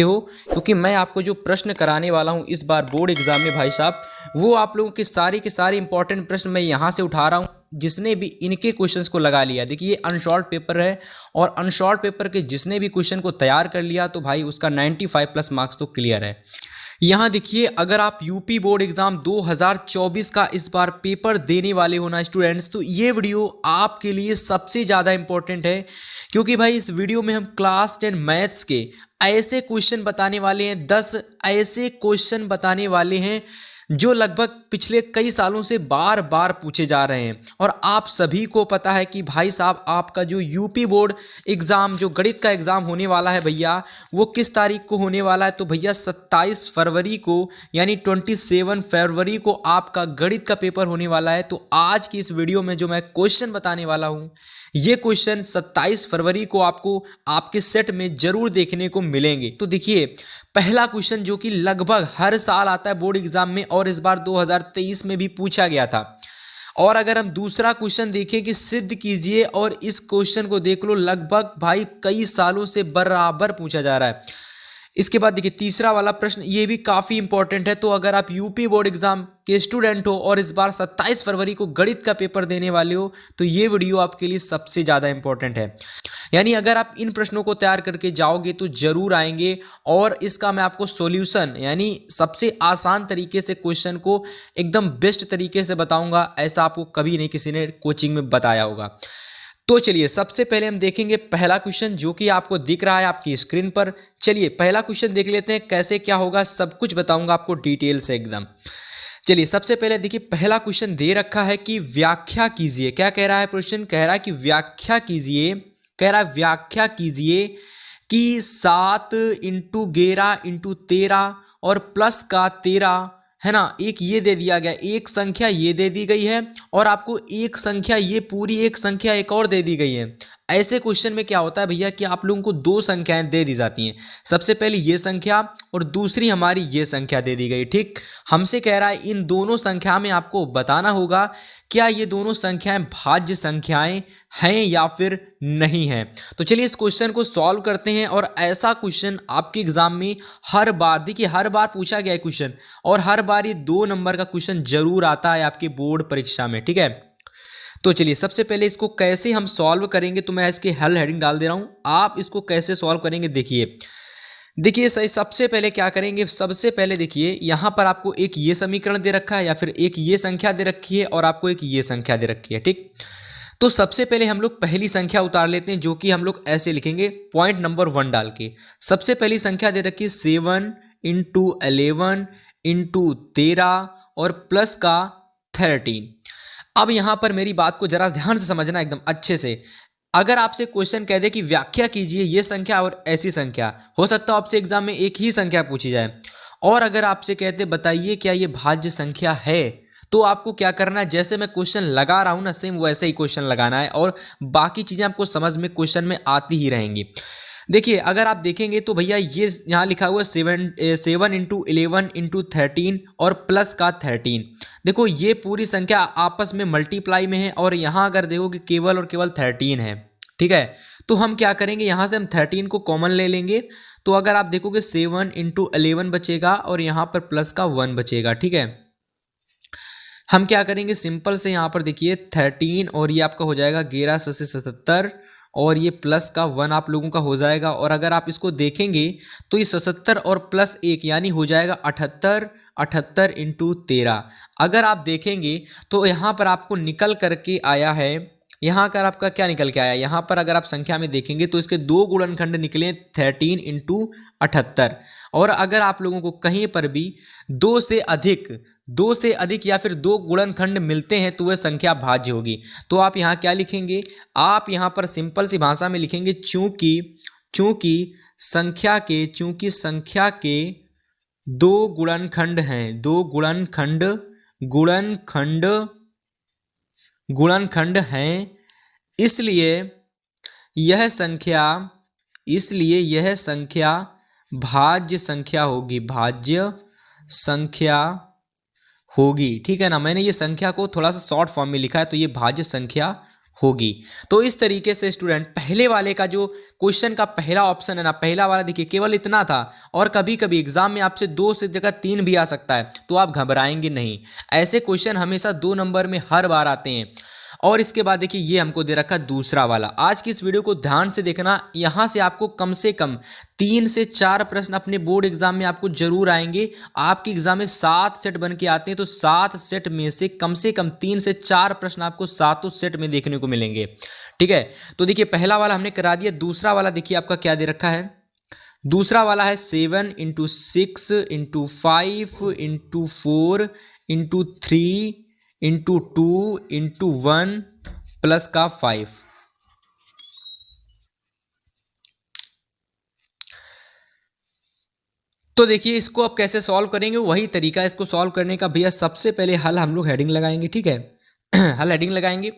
हो, क्योंकि मैं आपको जो प्रश्न कराने वाला हूं इस बार बोर्ड एग्जाम में भाई साहब, वो आप लोगों के सारे इंपॉर्टेंट प्रश्न मैं यहां से उठा रहा हूं। जिसने भी इनके क्वेश्चंस को लगा लिया, देखिए ये अनशॉर्ट पेपर है, और अनशॉर्ट पेपर के जिसने भी क्वेश्चन को तैयार कर लिया तो भाई उसका 95 प्लस मार्क्स तो क्लियर है। यहाँ देखिए, अगर आप यूपी बोर्ड एग्जाम 2024 का इस बार पेपर देने वाले हो ना स्टूडेंट्स, तो ये वीडियो आपके लिए सबसे ज़्यादा इंपॉर्टेंट है, क्योंकि भाई इस वीडियो में हम क्लास 10 मैथ्स के ऐसे क्वेश्चन बताने वाले हैं, 10 ऐसे क्वेश्चन बताने वाले हैं जो लगभग पिछले कई सालों से बार बार पूछे जा रहे हैं। और आप सभी को पता है कि भाई साहब आपका जो यूपी बोर्ड एग्ज़ाम, जो गणित का एग्ज़ाम होने वाला है भैया, वो किस तारीख को होने वाला है? तो भैया 27 फरवरी को, यानी 27 फरवरी को आपका गणित का पेपर होने वाला है। तो आज की इस वीडियो में जो मैं क्वेश्चन बताने वाला हूँ, ये क्वेश्चन 27 फरवरी को आपको आपके सेट में जरूर देखने को मिलेंगे। तो देखिए, पहला क्वेश्चन जो कि लगभग हर साल आता है बोर्ड एग्जाम में, और इस बार 2023 में भी पूछा गया था। और अगर हम दूसरा क्वेश्चन देखें कि सिद्ध कीजिए, और इस क्वेश्चन को देख लो, लगभग भाई कई सालों से बराबर पूछा जा रहा है। इसके बाद देखिए तीसरा वाला प्रश्न, ये भी काफ़ी इंपॉर्टेंट है। तो अगर आप यूपी बोर्ड एग्जाम के स्टूडेंट हो और इस बार 27 फरवरी को गणित का पेपर देने वाले हो, तो ये वीडियो आपके लिए सबसे ज़्यादा इंपॉर्टेंट है। यानी अगर आप इन प्रश्नों को तैयार करके जाओगे तो जरूर आएंगे, और इसका मैं आपको सॉल्यूशन, यानी सबसे आसान तरीके से क्वेश्चन को एकदम बेस्ट तरीके से बताऊंगा, ऐसा आपको कभी नहीं किसी ने कोचिंग में बताया होगा। तो चलिए सबसे पहले हम देखेंगे पहला क्वेश्चन, जो कि आपको दिख रहा है आपकी स्क्रीन पर। चलिए पहला क्वेश्चन देख लेते हैं, कैसे क्या होगा सब कुछ बताऊंगा आपको डिटेल से एकदम। चलिए सबसे पहले देखिए, पहला क्वेश्चन दे रखा है कि व्याख्या कीजिए। क्या कह रहा है क्वेश्चन? कह रहा है कि व्याख्या कीजिए, कह रहा है व्याख्या कीजिए कि 7 इंटू 11 इंटू 13 और प्लस का 13 है ना, एक ये दे दिया गया, एक संख्या ये दे दी गई है, और आपको एक संख्या, ये पूरी एक संख्या एक और दे दी गई है। ऐसे क्वेश्चन में क्या होता है भैया कि आप लोगों को दो संख्याएं दे दी जाती हैं। सबसे पहले ये संख्या और दूसरी हमारी ये संख्या दे दी गई। ठीक, हमसे कह रहा है इन दोनों संख्या में आपको बताना होगा क्या ये दोनों संख्याएं भाज्य संख्याएं हैं या फिर नहीं हैं। तो चलिए इस क्वेश्चन को सॉल्व करते हैं। और ऐसा क्वेश्चन आपके एग्जाम में हर बार, देखिए हर बार पूछा गया है क्वेश्चन, और हर बार ये 2 नंबर का क्वेश्चन जरूर आता है आपके बोर्ड परीक्षा में। ठीक है, तो चलिए सबसे पहले इसको कैसे हम सॉल्व करेंगे, तो मैं इसके हल हेडिंग डाल दे रहा हूं। आप इसको कैसे सॉल्व करेंगे देखिए सही। सबसे पहले क्या करेंगे, सबसे पहले देखिए यहां पर आपको एक ये समीकरण दे रखा है, या फिर एक ये संख्या दे रखी है, और आपको एक ये संख्या दे रखी है। ठीक, तो सबसे पहले हम लोग पहली संख्या उतार लेते हैं, जो कि हम लोग ऐसे लिखेंगे पॉइंट नंबर 1 डाल के। सबसे पहली संख्या दे रखी है 7 इंटू 11 इंटू 13 और प्लस का 13। अब यहां पर मेरी बात को जरा ध्यान से समझना एकदम अच्छे से। अगर आपसे क्वेश्चन कह दे कि व्याख्या कीजिए ये संख्या और ऐसी संख्या, हो सकता है आपसे एग्जाम में एक ही संख्या पूछी जाए। और अगर आपसे कहते बताइए क्या ये भाज्य संख्या है, तो आपको क्या करना है, जैसे मैं क्वेश्चन लगा रहा हूं ना, सेम वैसे ही क्वेश्चन लगाना है, और बाकी चीजें आपको समझ में क्वेश्चन में आती ही रहेंगी। देखिए अगर आप देखेंगे तो भैया ये यहाँ लिखा हुआ है 7 इंटू 11 इंटू 13 और प्लस का 13। देखो ये पूरी संख्या आपस में मल्टीप्लाई में है, और यहाँ अगर देखो कि केवल और केवल 13 है। ठीक है, तो हम क्या करेंगे, यहाँ से हम 13 को कॉमन ले लेंगे। तो अगर आप देखोगे 7 इंटू 11 बचेगा, और यहाँ पर प्लस का 1 बचेगा। ठीक है, हम क्या करेंगे, सिंपल से यहाँ पर देखिए 13 और ये आपका हो जाएगा 11 से 77, और ये प्लस का 1 आप लोगों का हो जाएगा। और अगर आप इसको देखेंगे तो ये 77 और प्लस 1 यानी हो जाएगा 78 इंटू 13। अगर आप देखेंगे तो यहाँ पर आपको निकल करके आया है, यहाँ पर आपका क्या निकल के आया, यहाँ पर अगर आप संख्या में देखेंगे तो इसके 2 गुणनखंड निकले 13 इंटू 78। और अगर आप लोगों को कहीं पर भी 2 से अधिक या फिर 2 गुणनखंड मिलते हैं तो वह संख्या भाज्य होगी। तो आप यहाँ क्या लिखेंगे, आप यहाँ पर सिंपल सी भाषा में लिखेंगे चूंकि संख्या के 2 गुणनखंड हैं, 2 गुणनखंड हैं, इसलिए यह संख्या भाज्य संख्या होगी। ठीक है ना, मैंने ये संख्या को थोड़ा सा शॉर्ट फॉर्म में लिखा है, तो ये भाज्य संख्या होगी। तो इस तरीके से स्टूडेंट पहले वाले का जो क्वेश्चन का पहला ऑप्शन है ना, पहला वाला देखिए केवल इतना था, और कभी कभी एग्जाम में आपसे 2 से जगह 3 भी आ सकता है, तो आप घबराएंगे नहीं। ऐसे क्वेश्चन हमेशा 2 नंबर में हर बार आते हैं। और इसके बाद देखिए ये हमको दे रखा दूसरा वाला। आज की इस वीडियो को ध्यान से देखना, यहाँ से आपको कम से कम 3 से 4 प्रश्न अपने बोर्ड एग्जाम में आपको जरूर आएंगे। आपके एग्जाम में 7 सेट बन के आते हैं, तो 7 सेट में से कम 3 से 4 प्रश्न आपको 7 सेट में देखने को मिलेंगे। ठीक है, तो देखिए पहला वाला हमने करा दिया। दूसरा वाला देखिए आपका क्या दे रखा है। दूसरा वाला है 7 × 6 × 5 × 4 × 3 × 2 × 1 प्लस का 5। तो देखिए इसको अब कैसे सॉल्व करेंगे, वही तरीका है इसको सॉल्व करने का भैया। सबसे पहले हल हम लोग हेडिंग लगाएंगे, ठीक है। हल हेडिंग लगाएंगे।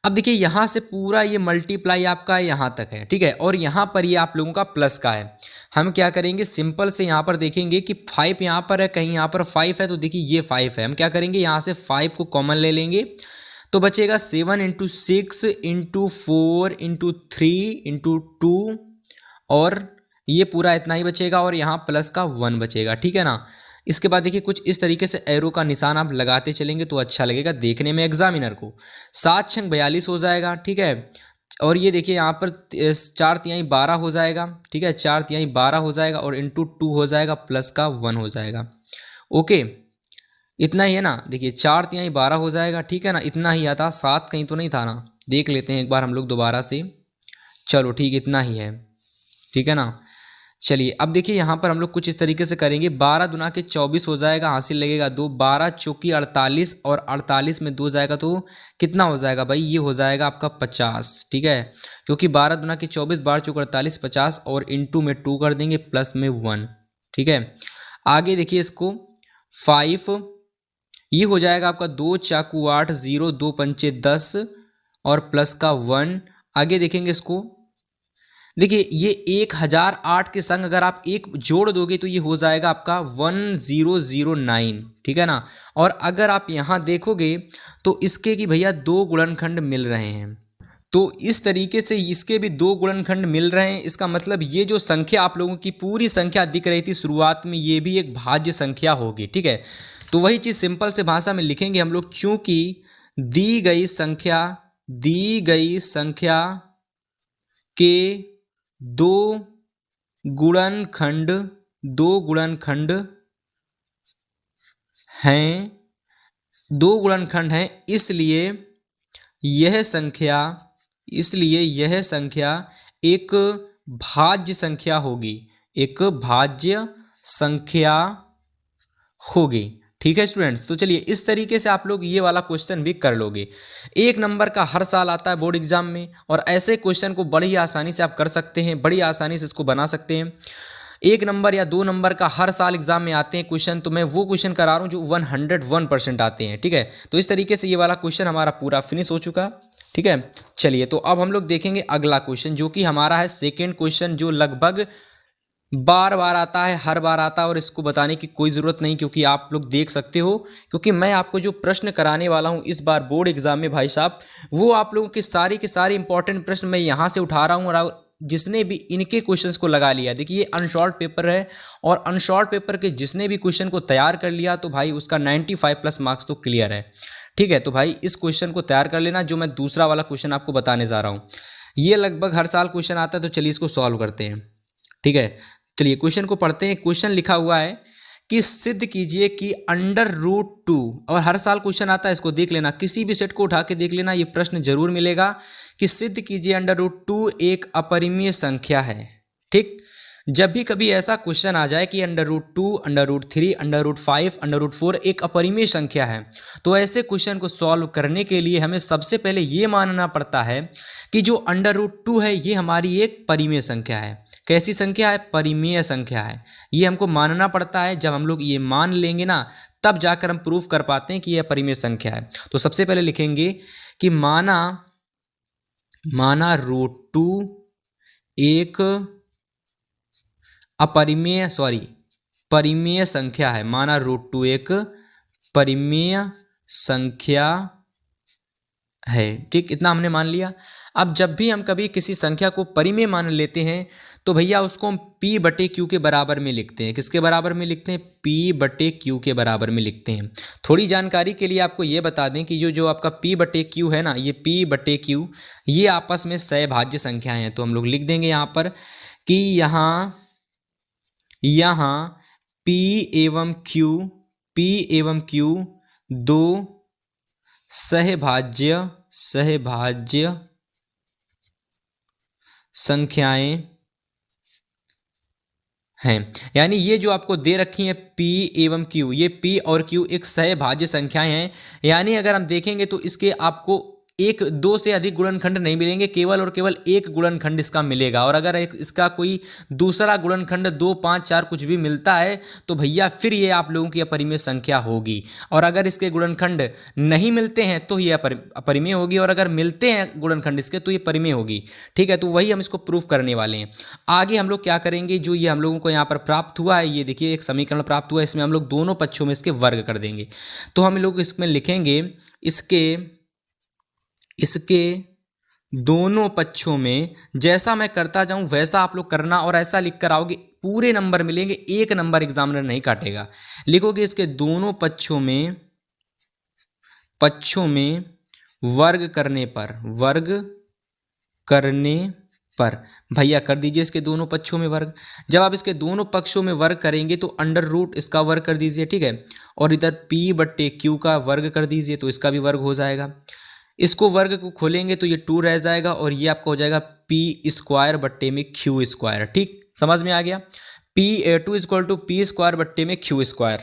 अब देखिए यहाँ से पूरा ये मल्टीप्लाई आपका यहाँ तक है, ठीक है, और यहाँ पर ये आप लोगों का प्लस का है। हम क्या करेंगे, सिंपल से यहाँ पर देखेंगे कि 5 यहाँ पर है, कहीं यहाँ पर 5 है, तो देखिए ये 5 है। हम क्या करेंगे, यहाँ से 5 को कॉमन ले लेंगे, तो बचेगा 7 × 6 × 4 × 3 × 2, और ये पूरा इतना ही बचेगा, और यहाँ प्लस का 1 बचेगा, ठीक है ना। इसके बाद देखिए कुछ इस तरीके से एरो का निशान आप लगाते चलेंगे तो अच्छा लगेगा देखने में एग्जामिनर को। 7 × 42 हो जाएगा, ठीक है। और ये देखिए यहाँ पर 4 तिहाई 12 हो जाएगा, ठीक है, 4 तिहाई 12 हो जाएगा, और इंटू 2 हो जाएगा, प्लस का 1 हो जाएगा। ओके, इतना ही है ना। देखिए 4 तिहाई 12 हो जाएगा, ठीक है ना, इतना ही आता। 7 कहीं तो नहीं था ना, देख लेते हैं एक बार हम लोग दोबारा से। चलो ठीक, इतना ही है, ठीक है ना। चलिए अब देखिए यहाँ पर हम लोग कुछ इस तरीके से करेंगे। 12 दूना के 24 हो जाएगा, हासिल लगेगा 2, 12 चौकी 48, और 48 में 2 जाएगा तो कितना हो जाएगा भाई, ये हो जाएगा आपका 50, ठीक है। क्योंकि 12 दूना के 24, 12 चौकी 48, 50, और इंटू में 2 कर देंगे, प्लस में 1, ठीक है। आगे देखिए इसको 5, ये हो जाएगा आपका 2 चाकू 8, 0 2 पंचे 10, और प्लस का 1। आगे देखेंगे इसको, देखिए ये 1008 के संग अगर आप एक जोड़ दोगे तो ये हो जाएगा आपका 1009, ठीक है ना। और अगर आप यहाँ देखोगे तो इसके कि भैया 2 गुणनखंड मिल रहे हैं, तो इस तरीके से इसके भी 2 गुणनखंड मिल रहे हैं। इसका मतलब ये जो संख्या आप लोगों की पूरी संख्या दिख रही थी शुरुआत में, ये भी एक भाज्य संख्या होगी, ठीक है। तो वही चीज़ सिंपल से भाषा में लिखेंगे हम लोग, चूंकि दी गई संख्या के 2 गुणनखंड हैं, इसलिए यह संख्या एक भाज्य संख्या होगी, ठीक है स्टूडेंट्स। तो चलिए इस तरीके से आप लोग ये वाला क्वेश्चन भी कर लोगे। 1 नंबर का हर साल आता है बोर्ड एग्जाम में, और ऐसे क्वेश्चन को बड़ी आसानी से आप कर सकते हैं, बड़ी आसानी से इसको बना सकते हैं। 1 नंबर या 2 नंबर का हर साल एग्जाम में आते हैं क्वेश्चन, तो मैं वो क्वेश्चन करा रहा हूँ जो 101% आते हैं, ठीक है। तो इस तरीके से ये वाला क्वेश्चन हमारा पूरा फिनिश हो चुका, ठीक है। चलिए तो अब हम लोग देखेंगे अगला क्वेश्चन, जो कि हमारा है सेकेंड क्वेश्चन, जो लगभग बार बार आता है, हर बार आता है, और इसको बताने की कोई ज़रूरत नहीं, क्योंकि आप लोग देख सकते हो, क्योंकि मैं आपको जो प्रश्न कराने वाला हूं इस बार बोर्ड एग्जाम में भाई साहब, वो आप लोगों के सारे इंपॉर्टेंट प्रश्न मैं यहाँ से उठा रहा हूँ। और जिसने भी इनके क्वेश्चंस को लगा लिया, देखिए ये अनशॉर्ट पेपर है, और अनशॉर्ट पेपर के जिसने भी क्वेश्चन को तैयार कर लिया तो भाई उसका 95+ मार्क्स तो क्लियर है, ठीक है। तो भाई इस क्वेश्चन को तैयार कर लेना, जो मैं दूसरा वाला क्वेश्चन आपको बताने जा रहा हूँ। ये लगभग हर साल क्वेश्चन आता है, तो चलिए इसको सॉल्व करते हैं, ठीक है। चलिए क्वेश्चन को पढ़ते हैं। क्वेश्चन लिखा हुआ है कि सिद्ध कीजिए कि √2, और हर साल क्वेश्चन आता है, इसको देख लेना, किसी भी सेट को उठा के देख लेना, ये प्रश्न जरूर मिलेगा कि सिद्ध कीजिए √2 एक अपरिमेय संख्या है, ठीक। जब भी कभी ऐसा क्वेश्चन आ जाए कि √2, √3, √5, √4 एक अपरिमेय संख्या है, तो ऐसे क्वेश्चन को सॉल्व करने के लिए हमें सबसे पहले ये मानना पड़ता है कि जो √2 है ये हमारी एक परिमेय संख्या है। कैसी संख्या है? परिमेय संख्या है। ये हमको मानना पड़ता है। जब हम लोग ये मान लेंगे ना, तब जाकर हम प्रूफ कर पाते हैं कि यह परिमेय संख्या है। तो सबसे पहले लिखेंगे कि माना √2 एक परिमेय संख्या है। माना √2 एक परिमेय संख्या है। ठीक, इतना हमने मान लिया। अब जब भी हम कभी किसी संख्या को परिमेय मान लेते हैं तो भैया उसको हम P बटे Q के बराबर में लिखते हैं। किसके बराबर में लिखते हैं? P बटे Q के बराबर में लिखते हैं। थोड़ी जानकारी के लिए आपको ये बता दें कि जो आपका P बटे Q है ना, ये P बटे Q ये आपस में सहभाज्य संख्याएं हैं। तो हम लोग लिख देंगे यहाँ पर कि यहाँ P एवं Q दो सहभाज्य संख्याएं हैं। यानी ये जो आपको दे रखी है P एवं Q, ये P और Q एक सहभाज्य संख्याएं हैं। यानी अगर हम देखेंगे तो इसके आपको एक दो से अधिक गुणनखंड नहीं मिलेंगे, केवल और केवल एक गुणनखंड इसका मिलेगा। और अगर इसका कोई दूसरा गुणनखंड 2, 5, 4 कुछ भी मिलता है तो भैया फिर ये आप लोगों की अपरिमेय संख्या होगी। और अगर इसके गुणनखंड नहीं मिलते हैं तो ये अपरिमेय होगी, और अगर मिलते हैं गुणनखंड इसके तो ये परिमेय होगी। ठीक है, तो वही हम इसको प्रूफ करने वाले हैं। आगे हम लोग क्या करेंगे, जो ये हम लोगों को यहाँ पर प्राप्त हुआ है, ये देखिए एक समीकरण प्राप्त हुआ है, इसमें हम लोग दोनों पक्षों में इसके वर्ग कर देंगे। तो हम लोग इसमें लिखेंगे इसके दोनों पक्षों में, जैसा मैं करता जाऊं वैसा आप लोग करना, और ऐसा लिख कर आओगे पूरे नंबर मिलेंगे, एक नंबर एग्जामिनर नहीं काटेगा। लिखोगे इसके दोनों पक्षों में वर्ग करने पर भैया कर दीजिए इसके दोनों पक्षों में वर्ग। जब आप इसके दोनों पक्षों में वर्ग करेंगे तो अंडर रूट इसका वर्ग कर दीजिए। ठीक है, और इधर P बट्टे Q का वर्ग कर दीजिए तो इसका भी वर्ग हो जाएगा। इसको वर्ग को खोलेंगे तो ये 2 रह जाएगा, और ये आपका हो जाएगा P स्क्वायर बट्टे में Q स्क्वायर। ठीक, समझ में आ गया? P2 equal to P square बट्टे में Q स्क्वायर।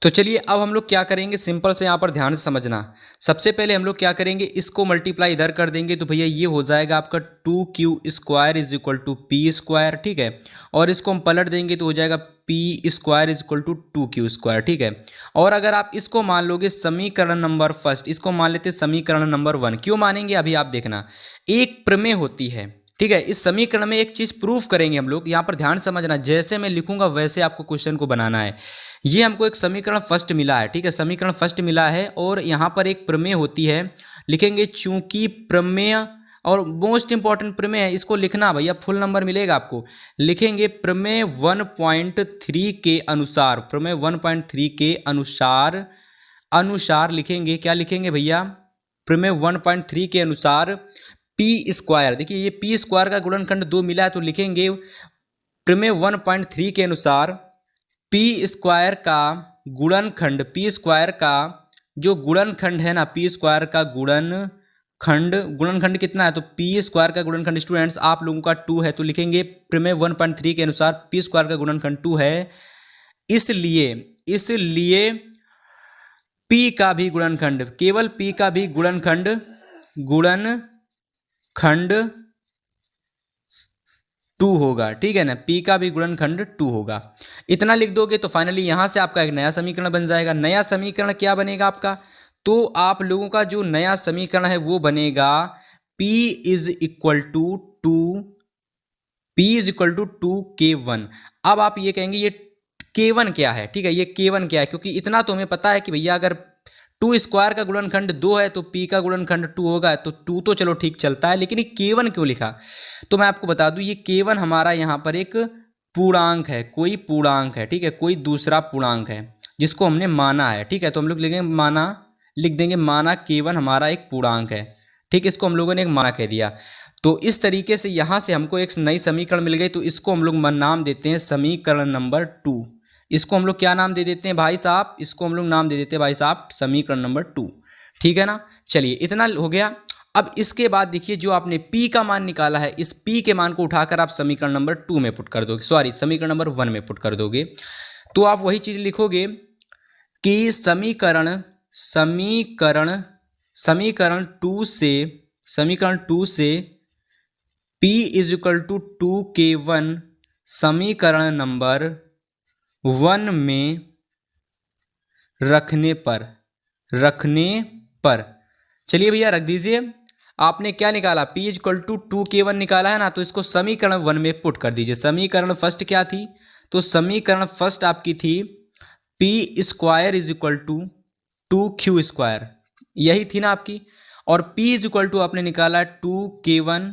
तो चलिए अब हम लोग क्या करेंगे, सिंपल से यहाँ पर ध्यान से समझना। सबसे पहले हम लोग क्या करेंगे, इसको मल्टीप्लाई इधर कर देंगे तो भैया ये हो जाएगा आपका 2Q square is equal to P square. ठीक है, और इसको हम पलट देंगे तो हो जाएगा P square is equal to 2Q square. ठीक है, और अगर आप इसको मान लोगे समीकरण नंबर फर्स्ट, इसको मान लेते समीकरण नंबर 1। क्यों मानेंगे अभी आप देखना, एक प्रमेय होती है। ठीक है, इस समीकरण में एक चीज प्रूफ करेंगे हम लोग, यहाँ पर ध्यान समझना, जैसे मैं लिखूंगा वैसे आपको क्वेश्चन को बनाना है। ये हमको एक समीकरण फर्स्ट मिला है। ठीक है, समीकरण फर्स्ट मिला है, और यहाँ पर एक प्रमेय होती है। लिखेंगे चूंकि प्रमेय, और मोस्ट इंपॉर्टेंट प्रमेय है, इसको लिखना भैया, फुल नंबर मिलेगा आपको। लिखेंगे प्रमेय 1.3 के अनुसार, प्रमेय 1.3 के अनुसार लिखेंगे, क्या लिखेंगे भैया, प्रमेय 1.3 के अनुसार P स्क्वायर। देखिए ये P स्क्वायर का गुणनखंड 2 मिला है, तो लिखेंगे प्रमेय 1.3 के अनुसार P स्क्वायर का गुणनखंड, P स्क्वायर का जो गुणनखंड है ना, P स्क्वायर का गुणनखंड कितना है, तो P स्क्वायर का गुणनखंड स्टूडेंट्स आप लोगों का 2 है, तो लिखेंगे प्रमेय 1.3 के अनुसार P स्क्वायर का गुणनखंड 2 है, इसलिए P का भी गुणनखंड, केवल P का भी गुणनखंड 2 होगा। ठीक है ना, P का भी गुणनखंड 2 होगा। इतना लिख दोगे तो फाइनली यहां से आपका एक नया समीकरण बन जाएगा। नया समीकरण क्या बनेगा आपका, तो आप लोगों का जो नया समीकरण है वो बनेगा P is equal to 2K1। अब आप ये कहेंगे ये K1 क्या है। ठीक है, ये K1 क्या है, क्योंकि इतना तो हमें पता है कि भैया अगर 2 स्क्वायर का गुणनखंड 2 है तो P का गुणनखंड 2 होगा, तो 2 तो चलो ठीक चलता है, लेकिन ये K1 क्यों लिखा, तो मैं आपको बता दूं ये K1 हमारा यहाँ पर एक पूर्णांक है, कोई पूर्णांक है। ठीक है, कोई दूसरा पूर्णांक है जिसको हमने माना है। ठीक है, तो हम लोग लिख देंगे माना K1 हमारा एक पूर्णांक है। ठीक, इसको हम लोगों ने एक माना कह दिया। तो इस तरीके से यहाँ से हमको एक नई समीकरण मिल गई, तो इसको हम लोग नाम देते हैं समीकरण नंबर 2। इसको हम लोग क्या नाम दे देते हैं भाई साहब, इसको हम लोग नाम दे देते हैं भाई साहब समीकरण नंबर 2। ठीक है ना, चलिए इतना हो गया। अब इसके बाद देखिए जो आपने P का मान निकाला है, इस P के मान को उठाकर आप समीकरण नंबर 2 में पुट कर दोगे, सॉरी समीकरण नंबर 1 में पुट कर दोगे, तो आप वही चीज लिखोगे कि समीकरण 2 से P is equal to 2K1 समीकरण नंबर 1 में रखने पर चलिए भैया रख दीजिए। आपने क्या निकाला, P is equal to 2K1 निकाला है ना, तो इसको समीकरण 1 में पुट कर दीजिए। समीकरण फर्स्ट क्या थी, तो समीकरण फर्स्ट आपकी थी P square is equal to 2Q square, यही थी ना आपकी। और p इज इक्वल टू आपने निकाला 2k1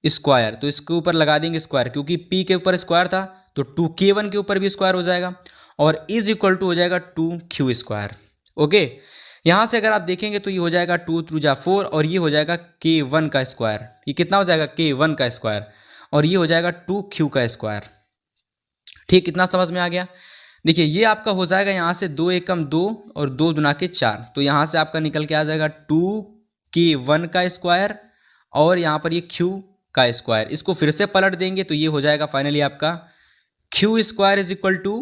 स्क्वायर, तो इसके ऊपर लगा देंगे स्क्वायर, क्योंकि p के ऊपर स्क्वायर था तो 2k1 के ऊपर भी स्क्वायर हो जाएगा, और इज इक्वल टू हो जाएगा 2q स्क्वायर। ओके, यहाँ से अगर आप देखेंगे तो ये हो जाएगा 2 3 जा 4, और ये हो जाएगा k1 का स्क्वायर, ये कितना हो जाएगा k1 का स्क्वायर, और ये हो जाएगा 2q का स्क्वायर। ठीक, कितना समझ में आ गया? देखिए ये आपका हो जाएगा यहाँ से 2 एकम 2 और 2 दुना के 4, तो यहाँ से आपका निकल के आ जाएगा 2k1 का स्क्वायर और यहाँ पर ये q का स्क्वायर। इसको फिर से पलट देंगे तो ये हो जाएगा फाइनली आपका q square is equal to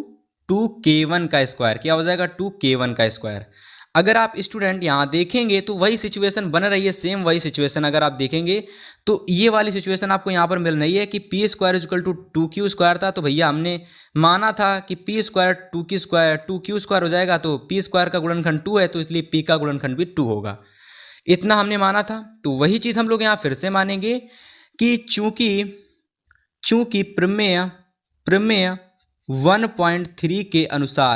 2k1 का स्क्वायर। क्या हो जाएगा? 2k1 का स्क्वायर। अगर आप स्टूडेंट यहाँ देखेंगे तो वही सिचुएशन बन रही है, सेम वही सिचुएशन अगर आप देखेंगे तो ये वाली सिचुएशन आपको यहाँ पर मिल रही है कि P square is equal to 2q square था, तो भैया हमने माना था कि P square 2q square 2q square हो जाएगा, तो पी स्क्वायर का गुणनखंड 2 है तो इसलिए पी का गुणनखंड भी 2 होगा। इतना हमने माना था, तो वही चीज़ हम लोग यहाँ फिर से मानेंगे कि चूंकि प्रमेय 1.3 के अनुसार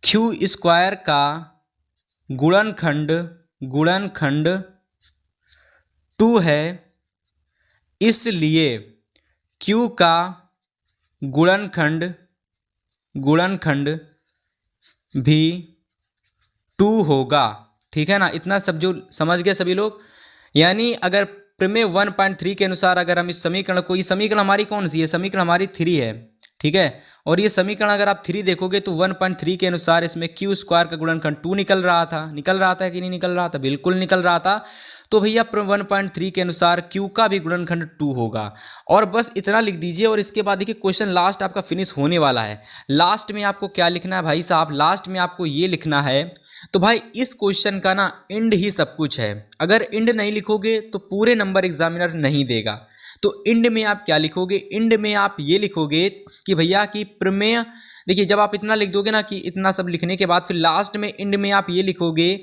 q स्क्वायर का गुणनखंड 2 है, इसलिए q का गुणनखंड भी 2 होगा। ठीक है ना? इतना सब जो समझ गए सभी लोग। यानी अगर प्रमेय 1.3 के अनुसार अगर हम इस समीकरण को, ये समीकरण हमारी कौन सी है? समीकरण हमारी 3 है, ठीक है। और ये समीकरण अगर आप 3 देखोगे तो 1.3 के अनुसार इसमें q स्क्वायर का गुणनखंड 2 निकल रहा था कि नहीं निकल रहा था? बिल्कुल निकल रहा था। तो भैया 1.3 के अनुसार q का भी गुणनखंड 2 होगा। और बस इतना लिख दीजिए और इसके बाद देखिए क्वेश्चन लास्ट आपका फिनिश होने वाला है। लास्ट में आपको क्या लिखना है भाई साहब? लास्ट में आपको ये लिखना है, तो भाई इस क्वेश्चन का ना एंड ही सब कुछ है। अगर एंड नहीं लिखोगे तो पूरे नंबर एग्जामिनर नहीं देगा। तो एंड में आप क्या लिखोगे? एंड में आप ये लिखोगे कि भैया कि प्रमेय, देखिए जब आप इतना लिख दोगे ना कि इतना सब लिखने के बाद फिर लास्ट में एंड में आप ये लिखोगे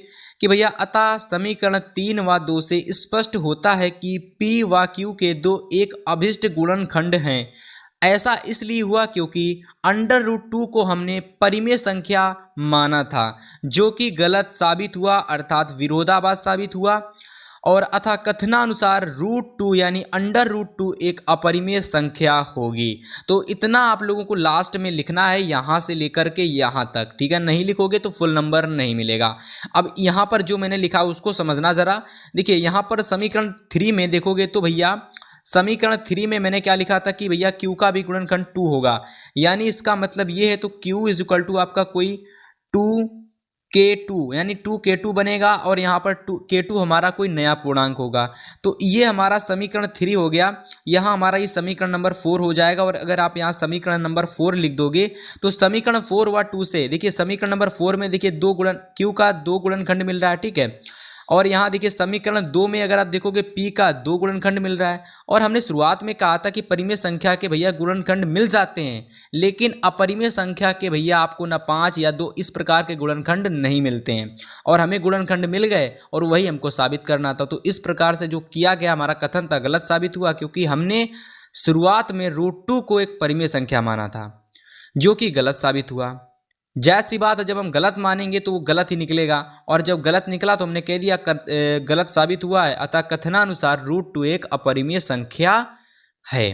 कि भैया अतः समीकरण 3 व 2 से स्पष्ट होता है कि p व q के दो एक अभिष्ट गुणनखंड हैं। ऐसा इसलिए हुआ क्योंकि √2 को हमने परिमेय संख्या माना था, जो कि गलत साबित हुआ, अर्थात विरोधाभास साबित हुआ। और अतः कथनानुसार √2 यानी √2 एक अपरिमेय संख्या होगी। तो इतना आप लोगों को लास्ट में लिखना है, यहाँ से लेकर के यहाँ तक, ठीक है। नहीं लिखोगे तो फुल नंबर नहीं मिलेगा। अब यहाँ पर जो मैंने लिखा उसको समझना ज़रा। देखिए यहाँ पर समीकरण 3 में देखोगे तो भैया समीकरण 3 में मैंने क्या लिखा था कि भैया q का भी गुणनखंड 2 होगा। यानी इसका मतलब ये है, तो q इज इक्वल टू आपका कोई 2k2 यानी 2k2 बनेगा, और यहाँ पर k2 हमारा कोई नया पूर्णांक होगा। तो ये हमारा समीकरण 3 हो गया। यहाँ हमारा ये समीकरण नंबर 4 हो जाएगा। और अगर आप यहाँ समीकरण नंबर 4 लिख दोगे तो समीकरण 4 व 2 से देखिए समीकरण नंबर 4 में देखिए q का 2 गुणनखंड मिल रहा है, ठीक है। और यहाँ देखिए समीकरण 2 में अगर आप देखोगे p का 2 गुणनखंड मिल रहा है। और हमने शुरुआत में कहा था कि परिमेय संख्या के भैया गुणनखंड मिल जाते हैं, लेकिन अपरिमेय संख्या के भैया आपको ना 5 या 2 इस प्रकार के गुणनखंड नहीं मिलते हैं। और हमें गुणनखंड मिल गए और वही हमको साबित करना था। तो इस प्रकार से जो किया गया हमारा कथन था गलत साबित हुआ, क्योंकि हमने शुरुआत में √2 को एक परिमेय संख्या माना था, जो कि गलत साबित हुआ। जायज़ सी बात है, जब हम गलत मानेंगे तो वो गलत ही निकलेगा। और जब गलत निकला तो हमने कह दिया गलत साबित हुआ है। अतः कथनानुसार √2 एक अपरिमेय संख्या है।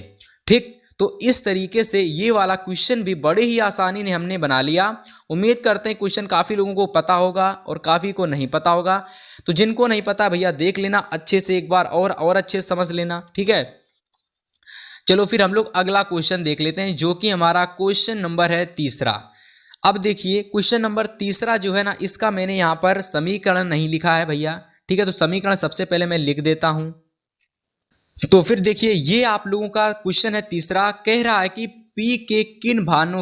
ठीक, तो इस तरीके से ये वाला क्वेश्चन भी बड़े ही आसानी ने हमने बना लिया। उम्मीद करते हैं क्वेश्चन काफ़ी लोगों को पता होगा और काफ़ी को नहीं पता होगा। तो जिनको नहीं पता भैया देख लेना अच्छे से एक बार, और अच्छे से समझ लेना, ठीक है। चलो फिर हम लोग अगला क्वेश्चन देख लेते हैं, जो कि हमारा क्वेश्चन नंबर है 3। अब देखिए क्वेश्चन नंबर 3 जो है ना, इसका मैंने यहाँ पर समीकरण नहीं लिखा है भैया, ठीक है। तो समीकरण सबसे पहले मैं लिख देता हूँ। तो फिर देखिए ये आप लोगों का क्वेश्चन है 3, कह रहा है कि p के किन मानों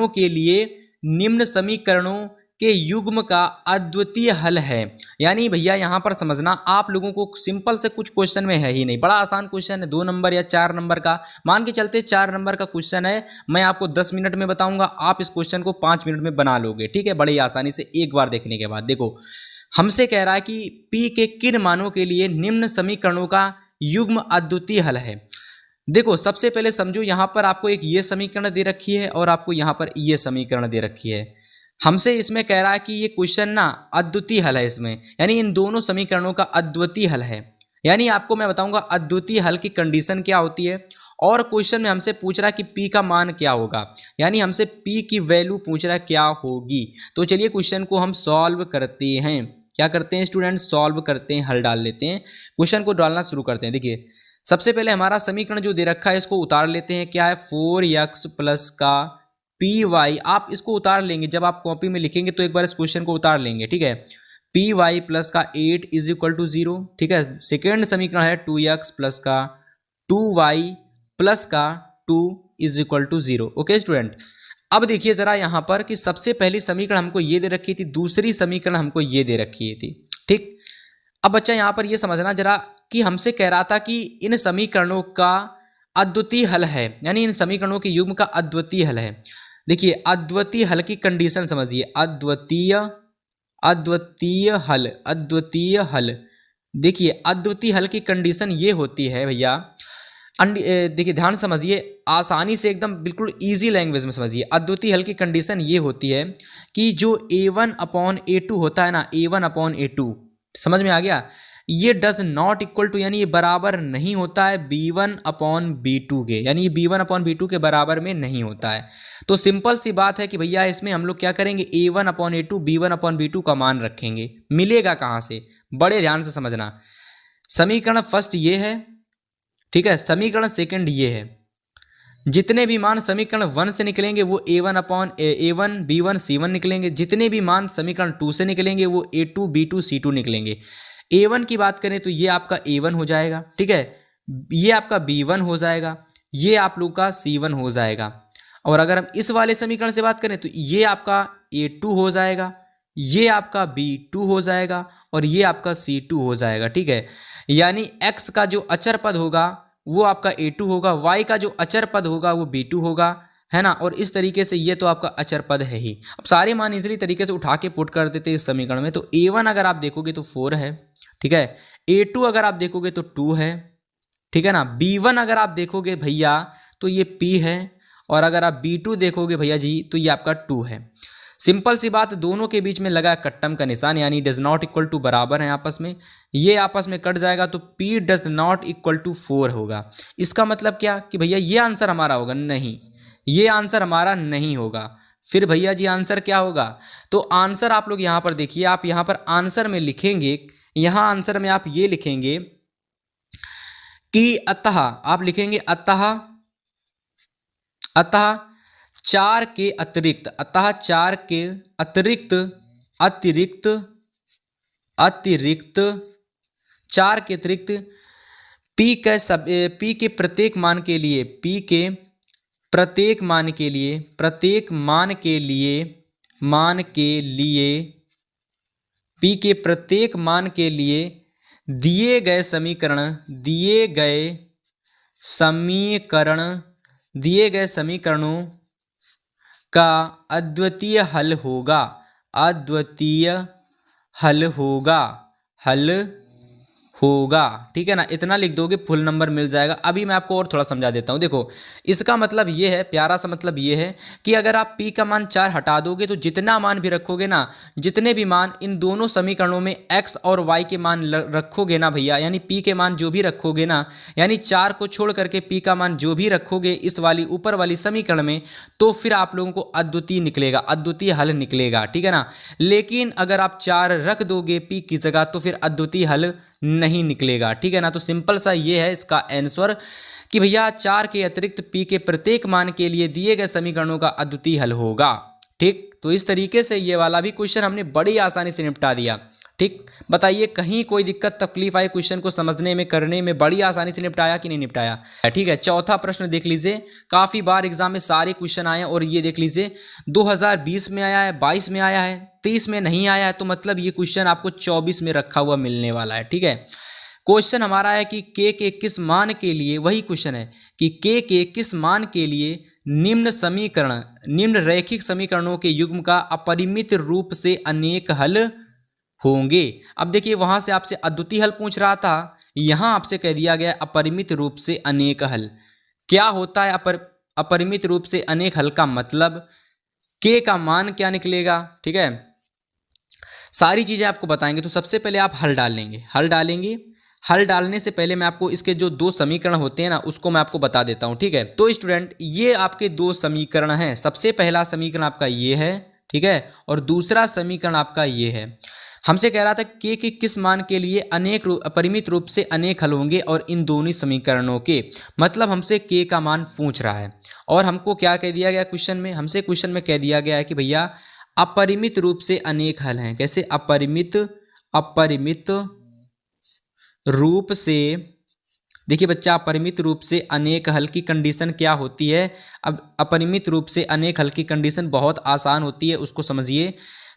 के लिए निम्न समीकरणों के युग्म का अद्वितीय हल है। यानी भैया यहाँ पर समझना, आप लोगों को सिंपल से कुछ क्वेश्चन में है ही नहीं, बड़ा आसान क्वेश्चन है, 2 नंबर या 4 नंबर का मान के चलते 4 नंबर का क्वेश्चन है। मैं आपको 10 मिनट में बताऊंगा, आप इस क्वेश्चन को 5 मिनट में बना लोगे, ठीक है, बड़ी आसानी से एक बार देखने के बाद। देखो हमसे कह रहा है कि p के किन मानों के लिए निम्न समीकरणों का युग्म अद्वितीय हल है। देखो सबसे पहले समझो यहाँ पर आपको एक ये समीकरण दे रखी है और आपको यहाँ पर ये समीकरण दे रखी है। हमसे इसमें कह रहा है कि ये क्वेश्चन ना अद्वितीय हल है इसमें, यानी इन दोनों समीकरणों का अद्वितीय हल है। यानी आपको मैं बताऊंगा अद्वितीय हल की कंडीशन क्या होती है, और क्वेश्चन में हमसे पूछ रहा है कि पी का मान क्या होगा, यानी हमसे पी की वैल्यू पूछ रहा है क्या होगी। तो चलिए क्वेश्चन को हम सॉल्व करते हैं। क्या करते हैं स्टूडेंट, सॉल्व करते हैं, हल डाल लेते हैं, क्वेश्चन को डालना शुरू करते हैं। देखिए सबसे पहले हमारा समीकरण जो दे रखा है इसको उतार लेते हैं। क्या है, 4x प्लस का पी वाई। आप इसको उतार लेंगे, जब आप कॉपी में लिखेंगे तो एक बार इस क्वेश्चन को उतार लेंगे, ठीक है। पी वाई प्लस का 8 इज इक्वल टू 0, ठीक है। सेकेंड समीकरण है 2x प्लस का 2y प्लस का 2 is equal to 0। Okay student, अब देखिए जरा यहाँ पर कि सबसे पहली समीकरण हमको ये दे रखी थी, दूसरी समीकरण हमको ये दे रखी थी, ठीक। अब बच्चा यहाँ पर ये समझना जरा कि हमसे कह रहा था कि इन समीकरणों का अद्वितीय हल है, यानी इन समीकरणों के युग्म का अद्वितीय हल है। देखिए अद्वितीय हल की कंडीशन समझिए, अद्वितीय हल, अद्वितीय हल। देखिए अद्वितीय हल की कंडीशन ये होती है भैया, देखिए ध्यान समझिए, आसानी से एकदम बिल्कुल इजी लैंग्वेज में समझिए। अद्वितीय हल की कंडीशन ये होती है कि जो a1/a2 होता है ना, a1/a2, समझ में आ गया, ये डज नॉट इक्वल टू, यानी ये बराबर नहीं होता है b1/b2 के, यानी ये b1/b2 के बराबर में नहीं होता है। तो सिंपल सी बात है कि भैया इसमें हम लोग क्या करेंगे, a1/a2 b1/b2 का मान रखेंगे। मिलेगा कहाँ से, बड़े ध्यान से समझना। समीकरण फर्स्ट ये है, ठीक है, समीकरण सेकंड ये है। जितने भी मान समीकरण 1 से निकलेंगे वो a1 b1 c1 निकलेंगे। जितने भी मान समीकरण 2 से निकलेंगे वो a2 b2 c2 निकलेंगे। a1 की बात करें तो ये आपका a1 हो जाएगा, ठीक है, ये आपका b1 हो जाएगा, ये आप लोग का c1 हो जाएगा। और अगर हम इस वाले समीकरण से बात करें तो ये आपका a2 हो जाएगा, ये आपका b2 हो जाएगा और ये आपका c2 हो जाएगा, ठीक है। यानी x का जो अचर पद होगा वो आपका a2 होगा, y का जो अचर पद होगा वो b2 होगा, है ना। और इस तरीके से ये तो आपका अचर पद है ही। अब सारे मान इजीली तरीके से उठा के पुट कर देते हैं इस समीकरण में। तो a1 अगर आप देखोगे तो 4 है, ठीक है, a2 अगर आप देखोगे तो 2 है, ठीक है ना, b1 अगर आप देखोगे भैया तो ये p है, और अगर आप b2 देखोगे भैया जी तो ये आपका 2 है। सिंपल सी बात, दोनों के बीच में लगा कट्टम का निशान, यानी डज नॉट इक्वल टू बराबर है आपस में, ये आपस में कट जाएगा तो p does not equal to 4 होगा। इसका मतलब क्या कि भैया ये आंसर हमारा होगा, नहीं, ये आंसर हमारा नहीं होगा। फिर भैया जी आंसर क्या होगा, तो आंसर आप लोग यहाँ पर देखिए, आप यहाँ पर आंसर में लिखेंगे, यहाँ आंसर में आप ये लिखेंगे कि अतः, आप लिखेंगे अतः 4 के अतिरिक्त, अतः 4 के अतिरिक्त 4 के अतिरिक्त p के प्रत्येक मान के लिए, p के प्रत्येक मान के लिए, p के प्रत्येक मान के लिए दिए गए समीकरणों का अद्वितीय हल होगा, ठीक है ना। इतना लिख दोगे फुल नंबर मिल जाएगा। अभी मैं आपको और थोड़ा समझा देता हूँ। देखो इसका मतलब ये है, प्यारा सा मतलब ये है कि अगर आप p का मान 4 हटा दोगे तो जितना मान भी रखोगे ना, जितने भी मान इन दोनों समीकरणों में x और y के मान रखोगे ना भैया, यानी p के मान जो भी रखोगे ना, यानी 4 को छोड़ करके p का मान जो भी रखोगे इस वाली ऊपर वाली समीकरण में, तो फिर आप लोगों को अद्वितीय निकलेगा, अद्वितीय हल निकलेगा, ठीक है ना। लेकिन अगर आप 4 रख दोगे p की जगह तो फिर अद्वितीय हल नहीं निकलेगा, ठीक है ना। तो सिंपल सा ये है इसका आंसर कि भैया 4 के अतिरिक्त p के प्रत्येक मान के लिए दिए गए समीकरणों का अद्वितीय हल होगा, ठीक। तो इस तरीके से ये वाला भी क्वेश्चन हमने बड़ी आसानी से निपटा दिया, ठीक। बताइए कहीं कोई दिक्कत तकलीफ आई क्वेश्चन को समझने में, करने में? बड़ी आसानी से निपटाया कि नहीं निपटाया, ठीक है। चौथा प्रश्न देख लीजिए, काफ़ी बार एग्जाम में सारे क्वेश्चन आए हैं और ये देख लीजिए 2020 में आया है, 22 में आया है, 23 में नहीं आया है, तो मतलब ये क्वेश्चन आपको 24 में रखा हुआ मिलने वाला है, ठीक है। क्वेश्चन हमारा है कि k के किस मान के लिए, वही क्वेश्चन है कि k के किस मान के लिए निम्न रैखिक समीकरणों के युग्म का अपरिमित रूप से अनेक हल होंगे। अब देखिए वहां से आपसे अद्वितीय हल पूछ रहा था, यहां आपसे कह दिया गया अपरिमित रूप से अनेक हल। क्या होता है अपरिमित रूप से अनेक हल का मतलब, के का मान क्या निकलेगा, ठीक है, सारी चीज़ें आपको बताएंगे। तो सबसे पहले आप हल डालेंगे। हल डालने से पहले मैं आपको इसके जो दो समीकरण होते हैं ना उसको मैं आपको बता देता हूं, ठीक है। तो स्टूडेंट ये आपके दो समीकरण हैं। सबसे पहला समीकरण आपका ये है, ठीक है, और दूसरा समीकरण आपका ये है। हमसे कह रहा था के किस मान के लिए अपरिमित रूप से अनेक हल होंगे, और इन दोनों समीकरणों के, मतलब हमसे के का मान पूछ रहा है। और हमको क्या कह दिया गया क्वेश्चन में, हमसे क्वेश्चन में कह दिया गया है कि भैया अपरिमित रूप से अनेक हल हैं। कैसे? अपरिमित रूप से, देखिए बच्चा, अपरिमित रूप से अनेक हल की कंडीशन क्या होती है। अब अपरिमित रूप से अनेक हल की कंडीशन बहुत आसान होती है, उसको समझिए।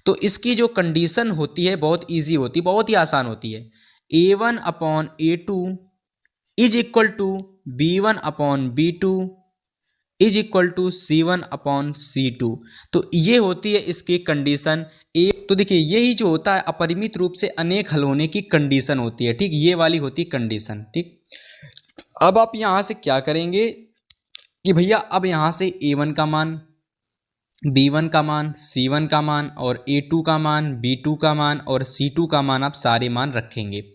तो इसकी जो कंडीशन होती है बहुत इजी होती है, बहुत ही आसान होती है। a1/a2 is equal to b1/b2 is equal to c1/c2। तो ये होती है इसकी कंडीशन ए। तो देखिए यही जो होता है अपरिमित रूप से अनेक हल होने की कंडीशन होती है, ठीक, ये वाली होती है कंडीशन, ठीक। अब आप यहां से क्या करेंगे कि भैया अब यहां से a1 का मान, b1 का मान, c1 का मान, और a2 का मान, b2 का मान और c2 का मान, आप सारे मान रखेंगे।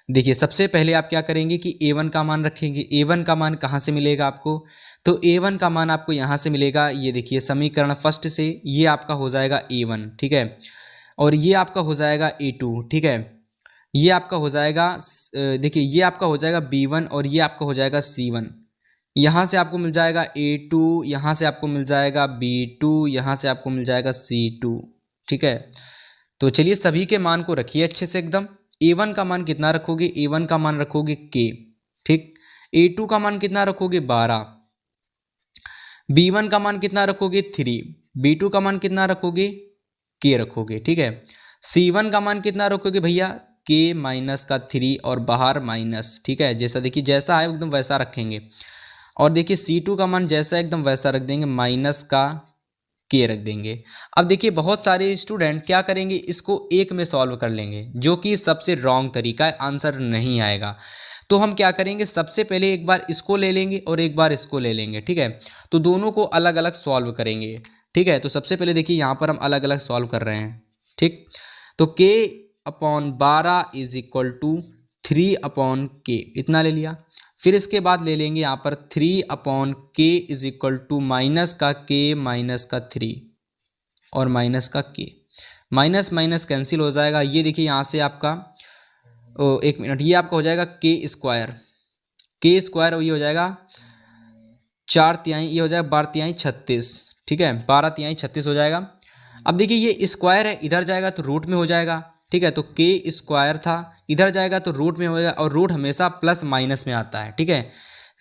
देखिए सबसे पहले आप क्या करेंगे कि a1 का मान रखेंगे। a1 का मान कहाँ से मिलेगा आपको? तो a1 का मान आपको यहाँ से मिलेगा, ये देखिए समीकरण फर्स्ट से, ये आपका हो जाएगा a1, ठीक है, और ये आपका हो जाएगा a2, ठीक है, ये आपका हो जाएगा, देखिए ये आपका हो जाएगा b1 और ये आपका हो जाएगा c1। यहाँ से आपको मिल जाएगा a2, यहाँ से आपको मिल जाएगा b2, यहाँ से आपको मिल जाएगा c2, ठीक है। तो चलिए सभी के मान को रखिए अच्छे से एकदम। a1 का मान कितना रखोगे? a1 का मान रखोगे k, ठीक। a2 का मान कितना रखोगे? 12। b1 का मान कितना रखोगे? 3। b2 का मान कितना रखोगे? k रखोगे, ठीक है। c1 का मान कितना रखोगे भैया? k माइनस का 3 और बाहर माइनस, ठीक है। जैसा देखिए जैसा है एकदम वैसा रखेंगे। और देखिए c2 का मान जैसा एकदम वैसा रख देंगे, माइनस का k रख देंगे। अब देखिए बहुत सारे स्टूडेंट क्या करेंगे, इसको एक में सॉल्व कर लेंगे, जो कि सबसे रॉन्ग तरीका है, आंसर नहीं आएगा। तो हम क्या करेंगे, सबसे पहले एक बार इसको ले लेंगे और एक बार इसको ले लेंगे, ठीक है। तो दोनों को अलग अलग सॉल्व करेंगे, ठीक है। तो सबसे पहले देखिए यहाँ पर हम अलग अलग सॉल्व कर रहे हैं, ठीक। तो k/12 is equal to 3/k, इतना ले लिया। फिर इसके बाद ले लेंगे यहाँ पर 3/k is equal to minus का k माइनस का 3 और माइनस का k, माइनस माइनस कैंसिल हो जाएगा। ये देखिए यहाँ से आपका एक मिनट, ये आपका हो जाएगा k स्क्वायर और ये हो जाएगा 4/3, ये हो जाएगा 12/3 36, ठीक है, 12/3 36 हो जाएगा। अब देखिए ये स्क्वायर है, इधर जाएगा तो रूट में हो जाएगा, ठीक है। तो k स्क्वायर था, इधर जाएगा तो रूट में हो जाएगा, और रूट हमेशा प्लस माइनस में आता है, ठीक है।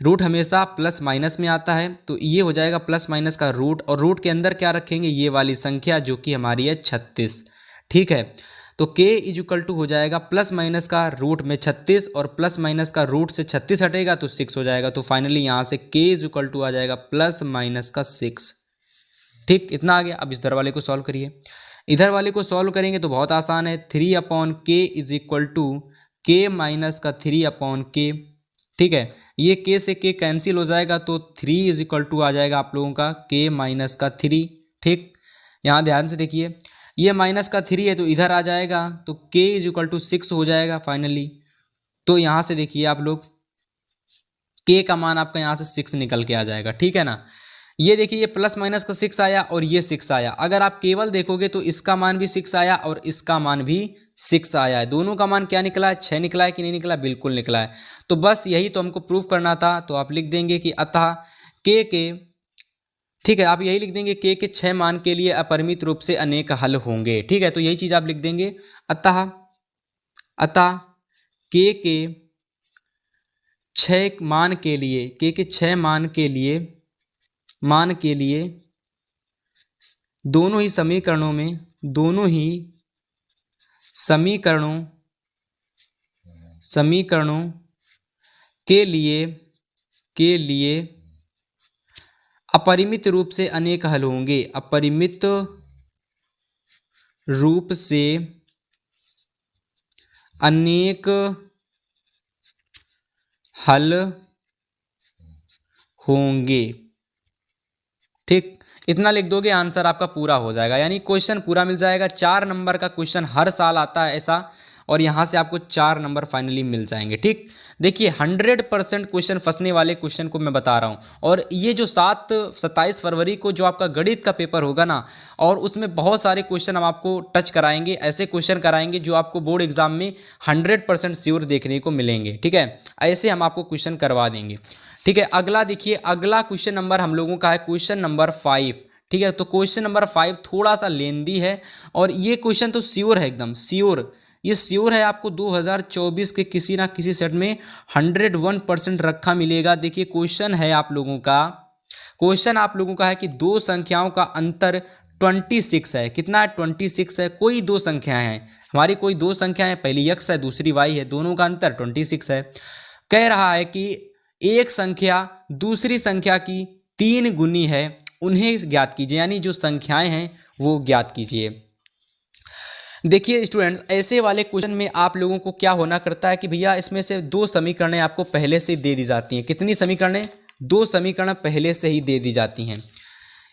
रूट हमेशा प्लस माइनस में आता है, तो ये हो जाएगा प्लस माइनस का रूट, और रूट के अंदर क्या रखेंगे? ये वाली संख्या जो कि हमारी है 36, ठीक है। तो k इज इक्वल टू हो जाएगा प्लस माइनस का रूट में 36, और प्लस माइनस का रूट से 36 हटेगा तो 6 हो जाएगा। तो फाइनली यहाँ से k इज इक्वल टू आ जाएगा प्लस माइनस का 6, ठीक, इतना आ गया। अब इस इधर वाले को सॉल्व करिए। इधर वाले को सॉल्व करेंगे तो बहुत आसान है, 3/k is equal to k minus का 3/k, ठीक है। ये k से k कैंसिल हो जाएगा, तो 3 इज इक्वल टू आ जाएगा आप लोगों का k माइनस का 3, ठीक। यहाँ ध्यान से देखिए, ये माइनस का 3 है तो इधर आ जाएगा, तो k इज इक्वल टू 6 हो जाएगा फाइनली। तो यहाँ से देखिए आप लोग, k का मान आपका यहाँ से 6 निकल के आ जाएगा, ठीक है ना। ये देखिए ये प्लस माइनस का 6 आया और ये 6 आया। अगर आप केवल देखोगे तो इसका मान भी 6 आया और इसका मान भी 6 आया है। दोनों का मान क्या निकला है? 6 निकला है कि नहीं निकला? बिल्कुल निकला है। तो बस यही तो हमको प्रूफ करना था। तो आप लिख देंगे कि अतः के, ठीक है, आप यही लिख देंगे के 6 मान के लिए अपरिमित रूप से अनेक हल होंगे, ठीक है। तो यही चीज आप लिख देंगे, अतः के 6 मान के लिए, के 6 मान के लिए दोनों ही समीकरणों के लिए अपरिमित रूप से अनेक हल होंगे, अपरिमित रूप से अनेक हल होंगे। ठीक, इतना लिख दोगे आंसर आपका पूरा हो जाएगा, यानी क्वेश्चन पूरा मिल जाएगा। 4 नंबर का क्वेश्चन हर साल आता है ऐसा, और यहाँ से आपको 4 नंबर फाइनली मिल जाएंगे। ठीक, देखिए 100% क्वेश्चन फंसने वाले क्वेश्चन को मैं बता रहा हूँ। और ये जो 27 फरवरी को जो आपका गणित का पेपर होगा ना, और उसमें बहुत सारे क्वेश्चन हम आपको टच कराएंगे, ऐसे क्वेश्चन कराएंगे जो आपको बोर्ड एग्जाम में 100% श्योर देखने को मिलेंगे। ठीक है, ऐसे हम आपको क्वेश्चन करवा देंगे। ठीक है, अगला देखिए, अगला क्वेश्चन नंबर हम लोगों का है क्वेश्चन नंबर 5। ठीक है, तो क्वेश्चन नंबर 5 थोड़ा सा लेंदी है, और ये क्वेश्चन तो श्योर है, एकदम श्योर, ये श्योर है आपको 2024 के किसी ना किसी सेट में 101% रखा मिलेगा। देखिए क्वेश्चन है आप लोगों का, क्वेश्चन आप लोगों का है कि दो संख्याओं का अंतर 26 है। कितना है? 26 है। कोई दो संख्याएं हैं हमारी, कोई दो संख्याएं हैं, पहली x है दूसरी y है, दोनों का अंतर 26 है। कह रहा है कि एक संख्या दूसरी संख्या की 3 गुनी है, उन्हें ज्ञात कीजिए, यानी जो संख्याएं हैं वो ज्ञात कीजिए। देखिए स्टूडेंट्स, ऐसे वाले क्वेश्चन में आप लोगों को क्या होना करता है कि भैया इसमें से 2 समीकरणें आपको पहले से ही दे दी जाती हैं। कितनी समीकरणें? 2 समीकरण पहले से ही दे दी जाती हैं,